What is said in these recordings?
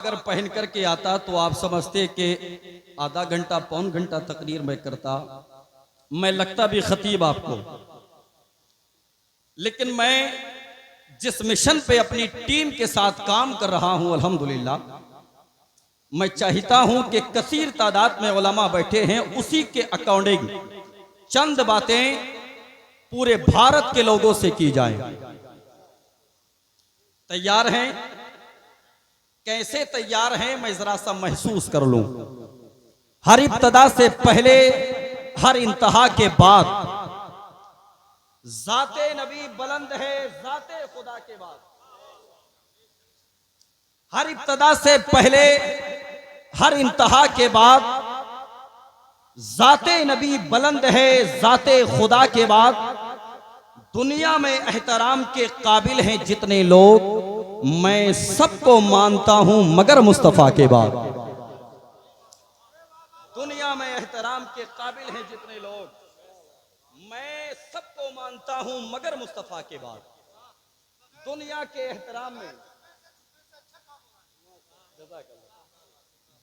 अगर पहन करके आता तो आप समझते कि आधा घंटा पौन घंटा तकरीर मैं करता, मैं लगता भी खतीब आपको। लेकिन मैं जिस मिशन पे अपनी टीम के साथ काम कर रहा हूं, अल्हम्दुलिल्लाह, मैं चाहता हूं कि कसीर तादाद में उलमा बैठे हैं, उसी के अकॉर्डिंग चंद बातें पूरे भारत के लोगों से की जाए। तैयार हैं? कैसे तैयार हैं मैं जरा सा महसूस कर लूं। हर इब्तदा से पहले, हर इंतहा के बाद, जाते नबी बुलंद है, जाते खुदा के बाद। हर इब्तदा से पहले, हर इंतहा के बाद, जाते नबी बुलंद है, जाते खुदा के बाद। दुनिया में एहतराम के काबिल हैं जितने लोग, मैं सबको मानता हूं मगर मुस्तफा के बाद। दुनिया में एहतराम के काबिल हैं जितने लोग, मैं सबको मानता हूं मगर मुस्तफा के बाद। दुनिया के एहतराम में,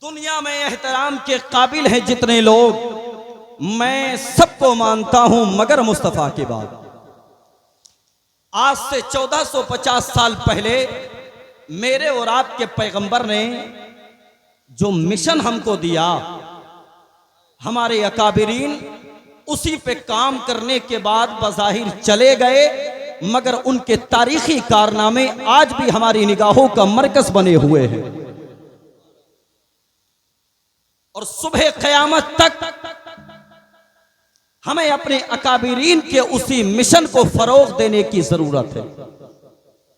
दुनिया में एहतराम के काबिल हैं जितने लोग, मैं सबको मानता हूं मगर मुस्तफा के बाद। आज से 1450 साल पहले मेरे और आपके पैगंबर ने जो मिशन हमको दिया, हमारे अकाबिरीन उसी पे काम करने के बाद बज़ाहिर चले गए, मगर उनके तारीखी कारनामे आज भी हमारी निगाहों का मरकज बने हुए हैं। और सुबह क़यामत तक हमें अपने अकाबिरीन के उसी मिशन को फरोग देने की जरूरत है।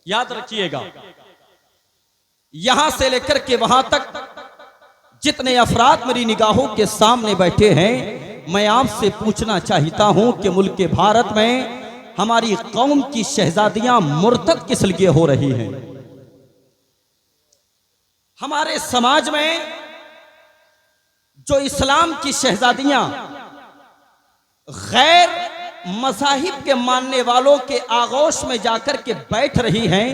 याद रखिएगा, यहां से लेकर के वहां तक जितने अफराद मेरी निगाहों के सामने बैठे हैं, मैं आपसे पूछना चाहता हूं कि मुल्क भारत में हमारी कौम की शहजादियां मुर्तद किस लिए हो रही हैं? हमारे समाज में जो इस्लाम की शहजादियां गैर मज़ाहिब के मानने वालों के आगोश में जाकर के बैठ रही हैं,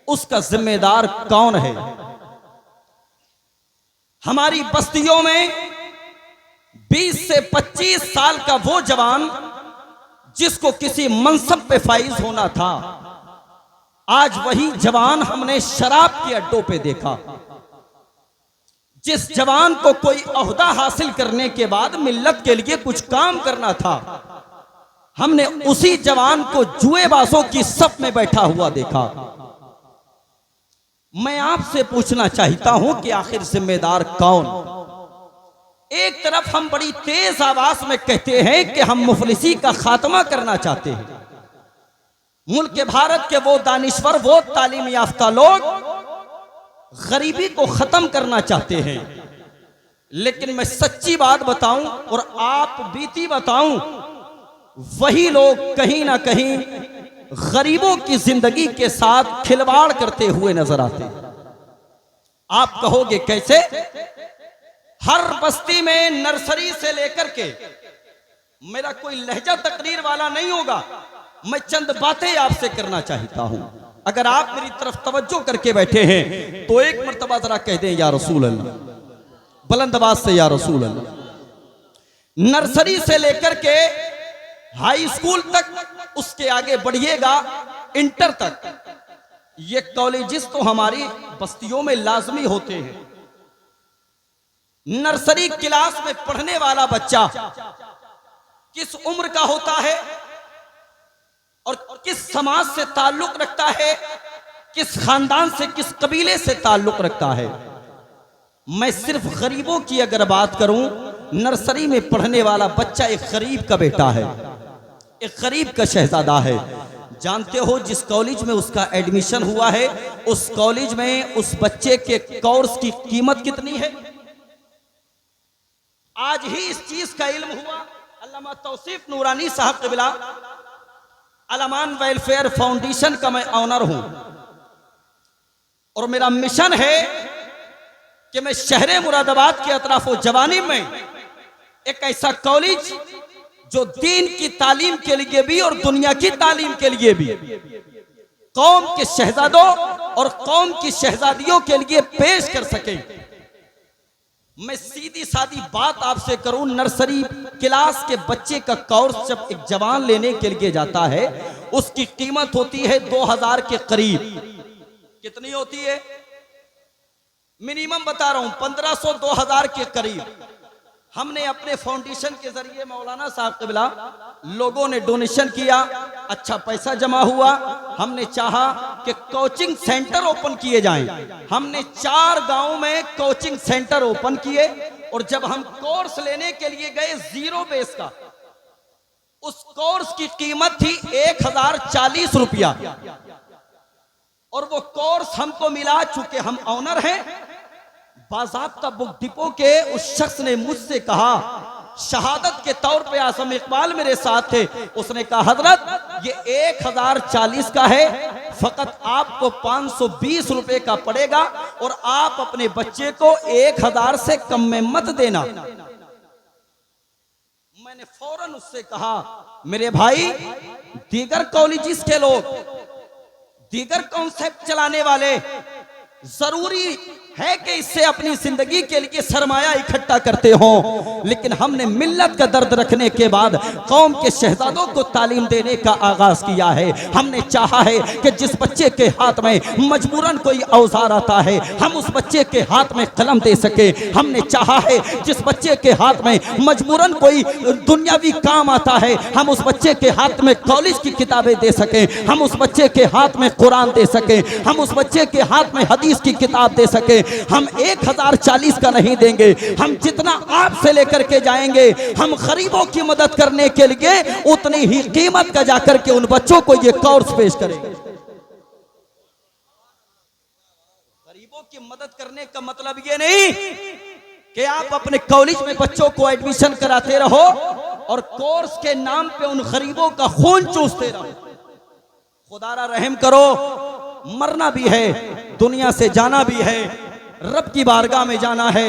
उसका जिम्मेदार कौन है? हमारी बस्तियों में 20 से 25 साल का वो जवान जिसको किसी मनसब पे फाइज होना था, आज वही जवान हमने शराब के अड्डों पे देखा। जिस जवान को कोई ओहदा हासिल करने के बाद मिल्लत के लिए कुछ काम करना था, हमने उसी जवान को जुएबाजों की सफ में बैठा हुआ देखा। मैं आपसे पूछना चाहता हूं कि आखिर जिम्मेदार कौन? एक तरफ हम बड़ी तेज आवाज में कहते हैं कि हम मुफलिसी का खात्मा करना चाहते हैं, मुल्क भारत के वो दानिश्वर, वो तालीम याफ्ता लोग गरीबी को खत्म करना चाहते हैं। लेकिन मैं सच्ची बात बताऊं और आप बीती बताऊं, वही लोग कहीं ना कहीं गरीबों की जिंदगी के साथ खिलवाड़ करते हुए नजर आते हैं। आप कहोगे कैसे? हर बस्ती में नर्सरी से लेकर के, मेरा कोई लहजा तकरीर वाला नहीं होगा, मैं चंद बातें आपसे करना चाहता हूं। अगर आप मेरी तरफ तवज्जो करके बैठे हैं तो एक मर्तबा जरा कह दें या रसूल अल्लाह, बुलंद आवाज से या रसूल अल्लाह। नर्सरी से लेकर के हाई स्कूल तक, उसके आगे बढ़िएगा इंटर तक, ये कॉलेजेस तो हमारी बस्तियों में लाजमी होते हैं। नर्सरी क्लास में पढ़ने वाला बच्चा किस उम्र का होता है और किस समाज से ताल्लुक रखता है, किस खानदान से, किस कबीले से ताल्लुक रखता है? मैं सिर्फ गरीबों की अगर बात करूं, नर्सरी में पढ़ने वाला बच्चा एक गरीब का बेटा है, एक गरीब का शहजादा है। जानते हो जिस कॉलेज में उसका एडमिशन हुआ है, उस कॉलेज में उस बच्चे के कोर्स की कीमत कितनी है? आज ही इस चीज का इल्म हुआ। अल्लामा तौसीफ नूरानी साहब क़िबला अलमान वेलफेयर फाउंडेशन का मैं ऑनर हूं, और मेरा मिशन है कि मैं शहर मुरादाबाद के अतराफ जवानी में एक ऐसा कॉलेज जो दीन की तालीम के लिए भी और दुनिया की तालीम के लिए भी कौम के शहजादों और कौम की शहजादियों के लिए पेश कर सके। मैं सीधी सादी बात आपसे करूं, नर्सरी क्लास के बच्चे का कोर्स जब एक जवान लेने के लिए जाता है, उसकी कीमत होती है 2000 के करीब। कितनी होती है? मिनिमम बता रहा हूं, 1500-2000 के करीब। हमने अपने फाउंडेशन के जरिए मौलाना साहब क़िबला, लोगों ने डोनेशन किया, अच्छा पैसा जमा हुआ। हमने चाहा कि कोचिंग सेंटर ओपन किए जाएं। हमने 4 गांव में कोचिंग सेंटर ओपन किए, और जब हम कोर्स लेने के लिए गए जीरो बेस का, उस कोर्स की कीमत थी 1040 रुपया, और वो कोर्स हमको मिला, चूंकि हम ऑनर हैं बाज़ाब्ता बुक डिपो के, उस शख्स ने मुझसे कहा, शहादत के तौर पे आसम इकबाल मेरे साथ थे, उसने कहा हजरत ये 1040 का है, फकत आपको 520 रुपए का पड़ेगा, और आप अपने बच्चे को 1000 से कम में मत देना। मैंने फौरन उससे कहा, मेरे भाई दीगर कॉलेजेस के लोग, दीगर कॉन्सेप्ट चलाने वाले जरूरी है कि इससे अपनी जिंदगी के लिए सरमाया इकट्ठा करते हो, लेकिन हमने मिल्लत का दर्द रखने के बाद कौम के शहजादों को तालीम देने का आगाज किया है। हमने चाहा है कि जिस बच्चे के हाथ में मजबूरन कोई औजार आता है, हम उस बच्चे के हाथ में कलम दे सके। हमने चाहा है जिस बच्चे के हाथ में मजबूरन कोई दुनियावी काम आता है, हम उस बच्चे के हाथ में कॉलेज की किताबें दे सके, हम उस बच्चे के हाथ में कुरान दे सके, हम उस बच्चे के हाथ में हदीस की किताब दे सके। हम 1040 का नहीं देंगे, हम जितना आपसे लेकर के जाएंगे, हम गरीबों की मदद करने के लिए उतनी ही कीमत का जाकर के उन बच्चों को ये कोर्स पेश करेंगे। गरीबों की मदद करने का मतलब ये नहीं कि आप अपने कॉलेज में बच्चों को एडमिशन कराते रहो और कोर्स के नाम पे उन गरीबों का खून चूसते रहो। खुदारा रहम करो, मरना भी है, दुनिया से जाना भी है, रब की बारगाह में जाना है,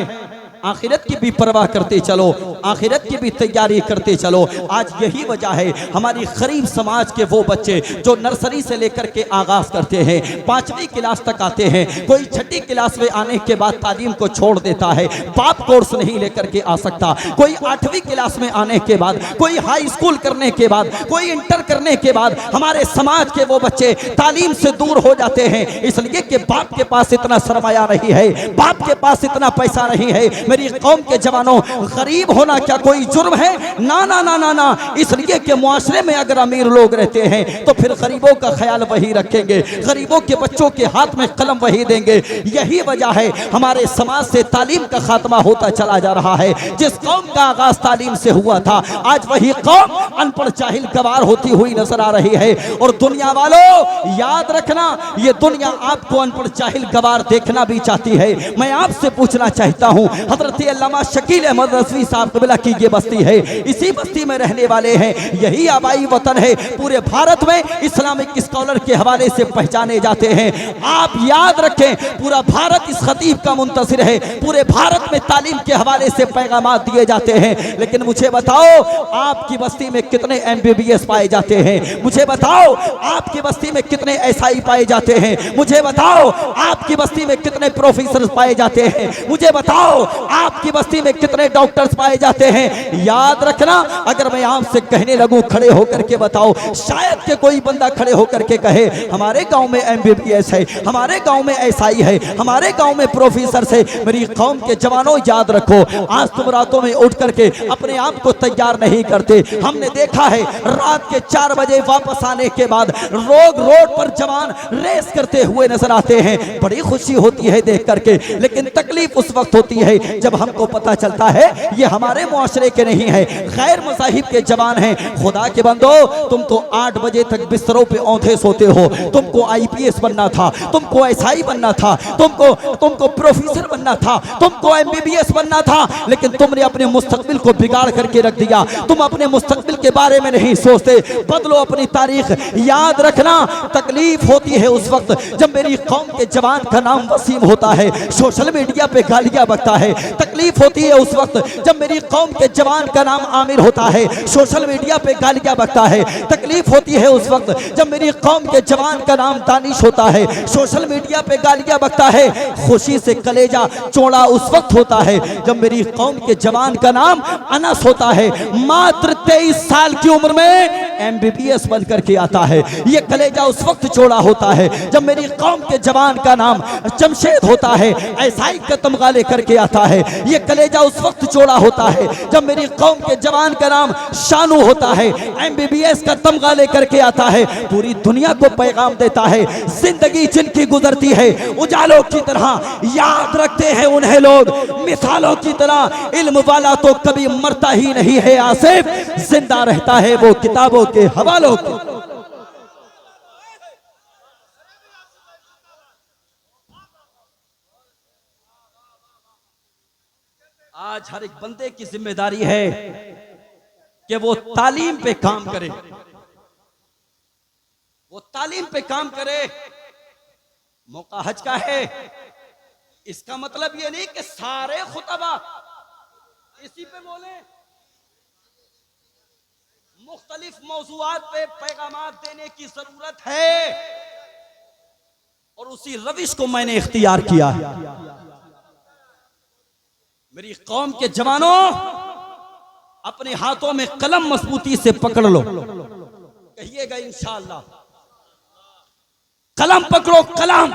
आखिरत की भी परवाह करते चलो, आखिरत की भी तैयारी करते चलो। आज यही वजह है हमारी गरीब समाज के वो बच्चे जो नर्सरी से लेकर के आगाज करते हैं, 5वीं क्लास तक आते हैं, कोई 6ठी क्लास में आने के बाद तालीम को छोड़ देता है, बाप कोर्स नहीं लेकर के आ सकता, कोई 8वीं क्लास में आने के बाद, कोई हाई स्कूल करने के बाद, कोई इंटर करने के बाद हमारे समाज के वो बच्चे तालीम से दूर हो जाते हैं, इसलिए कि बाप के पास इतना सरमाया नहीं है, बाप के पास इतना पैसा नहीं है। मेरी कौम के जवानों, गरीब होना क्या कोई जुर्म है? ना ना ना ना ना, इसलिए कि मुआशरे में अगर अमीर लोग रहते हैं तो फिर गरीबों का ख्याल वही रखेंगे, गरीबों के बच्चों के हाथ में कलम वही देंगे। यही वजह है हमारे समाज से तालीम का खात्मा होता चला जा रहा है। जिस कौम का आगाज तालीम से हुआ था, आज वही कौम अनपढ़ जाहिल गवार होती हुई नजर आ रही है। और दुनिया वालों याद रखना, ये दुनिया आपको अनपढ़ जाहिल गवार देखना भी चाहती है। मैं आपसे पूछना चाहता हूँ, हजरत अल्लामा शकील अहमद रज़वी साहब क़िबला की ये बस्ती है, इसी बस्ती में रहने वाले हैं, यही आबाई वतन है, पूरे भारत में इस्लामिक स्कॉलर के हवाले से पहचाने जाते हैं। आप याद रखें, पूरा भारत इस खतीब का मुंतसिर है, पूरे भारत में तालीम के हवाले से पैगाम दिए जाते हैं। लेकिन मुझे बताओ आपकी बस्ती में कितने MBBS पाए जाते हैं? मुझे बताओ आपकी बस्ती में कितने SI पाए जाते हैं? मुझे बताओ आपकी बस्ती में कितने प्रोफेसर पाए जाते हैं? मुझे बताओ आपकी बस्ती में कितने डॉक्टर्स पाए जाते हैं? याद रखना, अगर मैं आपसे कहने लगूं खड़े होकर के बताओ, शायद के कोई बंदा खड़े होकर के कहे हमारे गांव में MBBS है, हमारे गांव में SI है, हमारे गांव में प्रोफेसर है। मेरी कौम के जवानों याद रखो, आज तुम रातों में उठ करके अपने आप को तैयार नहीं करते। हमने देखा है रात के 4 बजे वापस आने के बाद रोड पर जवान रेस करते हुए नजर आते हैं, बड़ी खुशी होती है देख करके। लेकिन तकलीफ उस वक्त होती है जब हमको पता चलता है ये हमारे मुआशरे के नहीं है, गैर मज़ाहिब के जवान हैं। खुदा के बंदो, तुम तो 8 बजे तक बिस्तरों पे औंधे सोते हो। तुमको IPS बनना था, तुमको SI बनना था, तुमको प्रोफेसर बनना था, तुमको MBBS बनना था, लेकिन तुमने अपने मुस्तकबिल को बिगाड़ करके रख दिया। तुम अपने मुस्तकबिल के बारे में नहीं सोचते, बदलो अपनी तारीख। याद रखना, तकलीफ होती है उस वक्त जब मेरी कौम के जवान का नाम वसीम होता है, सोशल मीडिया पे गालियां बकता है, तकलीफ होती है उस वक्त जब मेरी कौम के जवान का नाम आमिर होता है, सोशल मीडिया पे गालियां बकता है। तकलीफ होती है उस वक्त जब मेरी कौम के जवान का नाम दानिश होता है, सोशल मीडिया पे गालियां बकता है। खुशी से कलेजा चौड़ा उस वक्त होता है जब मेरी कौम के जवान का नाम अनस होता है। मात्र 23 साल की उम्र में MBBS बन करके आता है। ये कलेजा उस वक्त चौड़ा होता है जब मेरी कौम के जवान का नाम जमशेद होता है, ऐसाई का तमगा लेकर के आता है। ये कलेजा उस वक्त चौड़ा होता है जब मेरी कौम के जवान का नाम शानू होता है, MBBS का तमगा लेकर के आता है। पूरी दुनिया को पैगाम देता है, जिंदगी जिनकी गुजरती है उजालों की तरह, याद रखते हैं उन्हें लोग मिसालों की तरह। इल्म वाला तो कभी मरता ही नहीं है आसिफ, जिंदा रहता है वो किताबों के हवालों के। आज हर एक बंदे की जिम्मेदारी है कि वो तालीम पे काम करे, वो तालीम पे काम करे। मौका हज का है, इसका मतलब ये नहीं कि सारे खुतबा इसी पे बोले। मुख्तलिफ मौज़ूआत पे पैगामात देने की जरूरत है और उसी रविश को मैंने इख्तियार किया है। मेरी कौम के जवानों, अपने हाथों में कलम मजबूती से पकड़ लो, कहिएगा इंशाअल्लाह। कलम पकड़ो, कलम।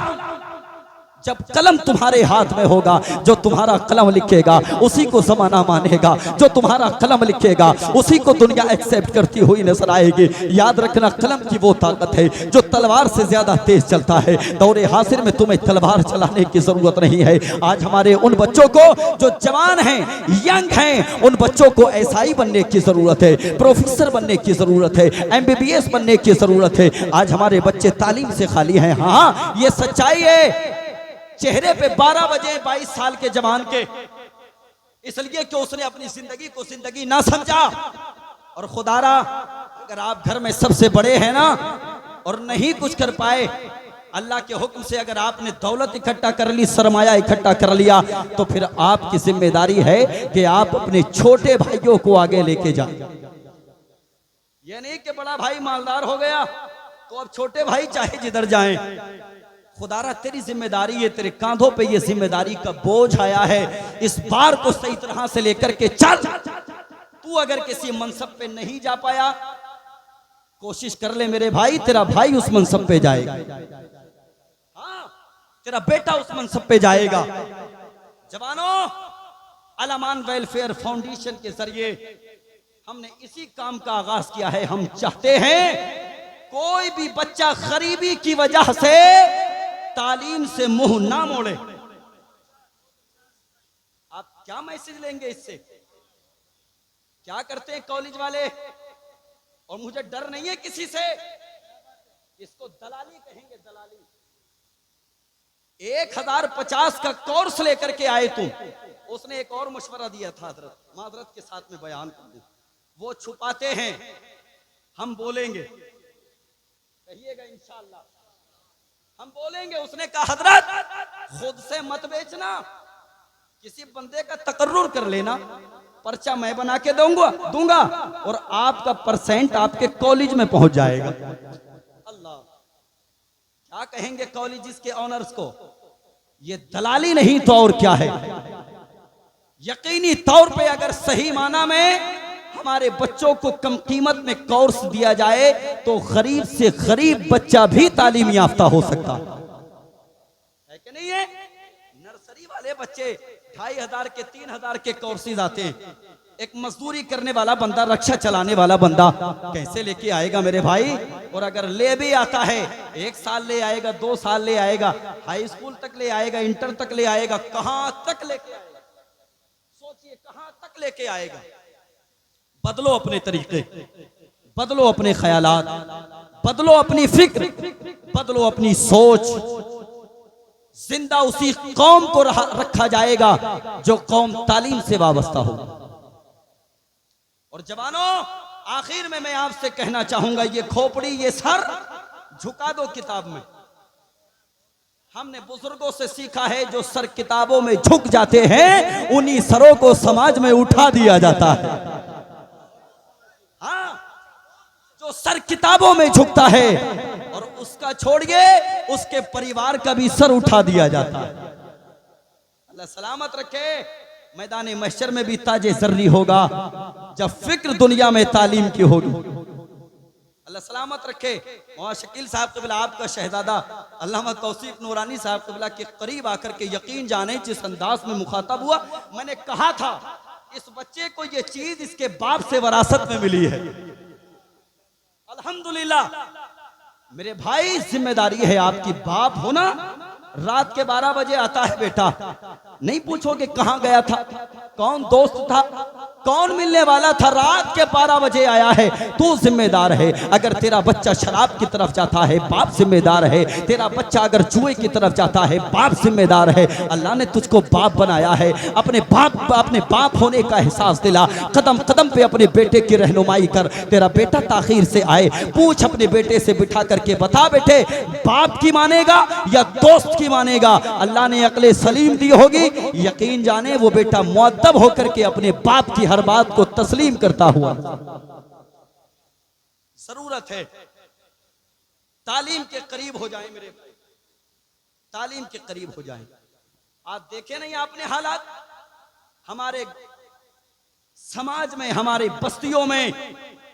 जब कलम तुम्हारे हाथ में होगा, जो तुम्हारा कलम लिखेगा उसी को जमाना मानेगा, जो तुम्हारा कलम लिखेगा उसी को दुनिया एक्सेप्ट करती हुई नजर आएगी। याद रखना, कलम की वो ताकत है जो तलवार से ज्यादा तेज चलता है। दौरे हासिर में तुम्हें तलवार चलाने की जरूरत नहीं है। आज हमारे उन बच्चों को जो जवान हैं, यंग हैं, उन बच्चों को एसआई बनने की जरूरत है, प्रोफेसर बनने की जरूरत है, MBBS बनने की जरूरत है। आज हमारे बच्चे तालीम से खाली हैं। हाँ, ये सच्चाई है। चेहरे पे 12 बजे 22 साल के जवान के, इसलिए कि उसने अपनी जिंदगी को जिंदगी ना समझा। और खुदारा, अगर आप घर में सबसे बड़े हैं ना और नहीं कुछ कर पाए, अल्लाह के हुक्म से अगर आपने दौलत इकट्ठा कर ली, सरमाया इकट्ठा कर लिया, तो फिर आपकी जिम्मेदारी है कि आप अपने छोटे भाइयों को आगे लेके जाएं। ये नहीं कि बड़ा भाई मालदार हो गया तो अब छोटे भाई चाहे जिधर जाएं। खुदारा, तेरी जिम्मेदारी है, तेरे कांधों पे ये जिम्मेदारी का बोझ आया है। इस बार को सही तरह से लेकर के चल। तू अगर किसी मनसब पे नहीं जा पाया, कोशिश कर ले मेरे भाई, तेरा भाई उस मनसब पे जाएगा। हाँ, तेरा बेटा उस मनसब पे जाएगा। जवानों, अल-अमान वेलफेयर फाउंडेशन के जरिए हमने इसी काम का आगाज किया है। हम चाहते हैं कोई भी बच्चा गरीबी की वजह से तालीम से मुंह ना मोड़े। आप क्या मैसेज लेंगे इससे? क्या करते हैं कॉलेज वाले? और मुझे डर नहीं है किसी से, इसको दलाली कहेंगे, दलाली। 1050 का कोर्स लेकर के आए तुम। उसने एक और मशवरा दिया था, हजरत मादरत के साथ में बयान कर दे। वो छुपाते हैं, हम बोलेंगे, कहिएगा इंशाअल्लाह हम बोलेंगे। उसने कहा, हजरत खुद से मत बेचना, किसी बंदे का तकर्रुर कर लेना, पर्चा मैं बना के दूंगा और आपका परसेंट आपके कॉलेज में पहुंच जाएगा। अल्लाह, क्या कहेंगे कॉलेज के ऑनर्स को? ये दलाली नहीं तो और क्या है। यकीनी तौर पे अगर सही माना में हमारे बच्चों को कम कीमत में कोर्स दिया जाए तो गरीब से गरीब बच्चा भी तालीम याफ्ता हो सकता है कि नहीं है? नर्सरी वाले बच्चे 2500 के 3000 के कोर्सेज आते हैं। एक मजदूरी करने वाला बंदा, रक्षा चलाने वाला बंदा कैसे लेके आएगा मेरे भाई? और अगर ले भी आता है, 1 साल ले आएगा, 2 साल ले आएगा, हाई स्कूल तक ले आएगा, इंटर तक ले आएगा, कहां तक लेके आएगा? सोचिए, कहां तक लेके आएगा? बदलो अपने तरीके, बदलो अपने ख्यालात, बदलो अपनी फिक्र, बदलो अपनी सोच। जिंदा उसी कौम को रखा जाएगा जो कौम तालीम से वाबस्ता हो। और जवानों, आखिर में मैं आपसे कहना चाहूंगा, ये खोपड़ी, ये सर झुका दो किताब में। हमने बुजुर्गों से सीखा है, जो सर किताबों में झुक जाते हैं उन्हीं सरों को समाज में उठा दिया जाता है। हाँ, जो सर किताबों में झुकता है और उसका छोड़िए उसके परिवार का भी सर उठा दिया जाता है। अल्लाह सलामत रखे। मैदान महशर में भी ताजे जर्री होगा जब फिक्र दुनिया में तालीम की होगी। अल्लाह सलामत रखे। वहाँ शकील साहब क़िबला आपका शहजादा अल्लामा तौसीफ नूरानी साहब क़िबला के करीब आकर के यकीन जाने जिस अंदाज में मुखातब हुआ, मैंने कहा था इस बच्चे को ये चीज इसके बाप से वरासत में मिली है। अल्हम्दुलिल्लाह मेरे भाई, जिम्मेदारी है आपकी। बाप होना रात के 12 बजे आता है बेटा, नहीं पूछोगे कहां गया था, कौन दोस्त था, कौन मिलने वाला था, रात के 12 बजे आया है, तू जिम्मेदार है। अगर तेरा बच्चा शराब की तरफ जाता है बाप जिम्मेदार है, तेरा बच्चा अगर जुए की तरफ जाता है बाप जिम्मेदार है। अल्लाह ने तुझको बाप बनाया है, अपने बाप होने का एहसास दिला। कदम कदम पे अपने बेटे की रहनुमाई कर। तेरा बेटा ताखीर से आए, पूछ अपने बेटे से बिठा करके, बता बेटे बाप की मानेगा या दोस्त की मानेगा। अल्लाह ने अक्ल सलीम दी होगी, यकीन जाने वो बेटा मुअद्दब होकर के अपने बाप की हर बात को तस्लीम करता हुआ। जरूरत है तालीम के करीब हो जाए मेरे भाई, तालीम के करीब हो जाए। आप देखे नहीं आपने हालात हमारे समाज में, हमारे बस्तियों में।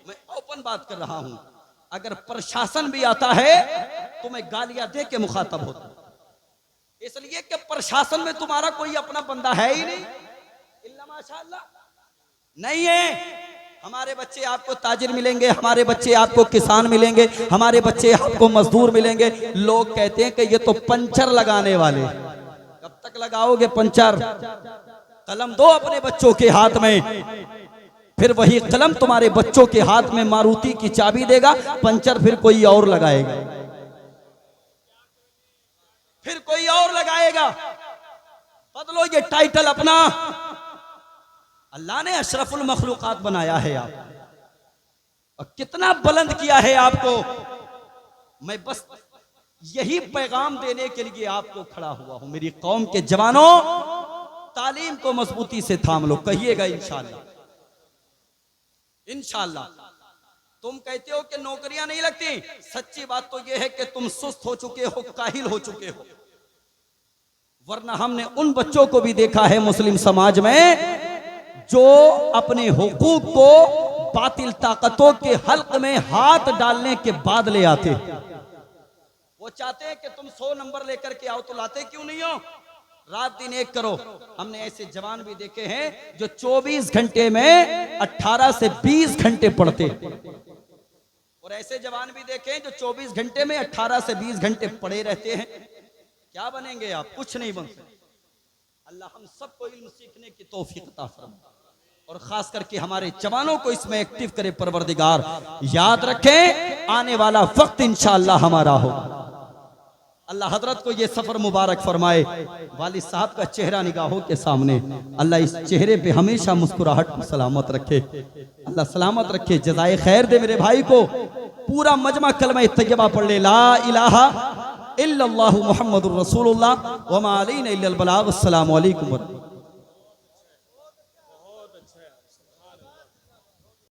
मैं ओपन बात कर रहा हूं, अगर प्रशासन भी आता है तो मैं गालियां दे के मुखातब होता हूं, इसलिए कि प्रशासन में तुम्हारा कोई अपना बंदा है ही नहीं, इल्ला माशाअल्लाह नहीं है। हमारे बच्चे आपको ताजिर मिलेंगे, हमारे बच्चे आपको किसान मिलेंगे, हमारे बच्चे आपको मजदूर मिलेंगे। लोग कहते हैं कि ये तो पंचर लगाने वाले। कब तक लगाओगे पंचर? कलम दो अपने बच्चों के हाथ में, फिर वही कलम तुम्हारे बच्चों के हाथ में मारुति की चाबी देगा, पंचर फिर कोई और लगाएगा, फिर कोई और लगाएगा। बदलो ये टाइटल अपना। अल्लाह ने अशरफुल मखलूकात बनाया है आप, और कितना बुलंद किया है आपको। मैं बस यही पैगाम देने के लिए आपको खड़ा हुआ हूं। मेरी कौम के जवानों, तालीम को मजबूती से थाम लो। कहिएगा इंशाअल्लाह, इंशाअल्लाह। तुम कहते हो कि नौकरियां नहीं लगती, सच्ची बात तो यह है कि तुम सुस्त हो चुके हो, काहिल हो चुके हो। वरना हमने उन बच्चों को भी देखा है मुस्लिम समाज में जो अपने हुकूक को बातिल ताकतों के हल्क में हाथ डालने के बाद ले आते। वो चाहते हैं कि तुम 100 नंबर लेकर के आओ, तो लाते क्यों नहीं हो? रात दिन एक करो। हमने ऐसे जवान भी देखे हैं जो 24 घंटे में 18 से 20 घंटे पढ़ते, और ऐसे जवान भी देखे हैं जो 24 घंटे में 18 से 20 घंटे पढ़े रहते हैं। क्या बनेंगे आप? कुछ नहीं बन सकते। अल्लाह हम सबको इल्म सीखने की तौफीक अता फरमाए, और खास करके हमारे जवानों को इसमें एक्टिव करे परवरदिगार। याद रखें आने वाला वक्त इंशाअल्लाह हमारा हो। अल्लाह हजरत को ये सफर मुबारक फरमाए। वालिद साहब का चेहरा निगाहों के सामने, अल्लाह इस चेहरे पे हमेशा मुस्कुराहट सलामत रखे। अल्लाह सलामत रखे, जज़ाए खैर दे मेरे भाई को। पूरा मजमा कलमा तैयबा पढ़ ले, ला इलाहा इल्लल्लाहु मुहम्मदुर रसूलुल्लाह व मा अलैना इल्लल बलाग। अस्सलामु अलैकुम।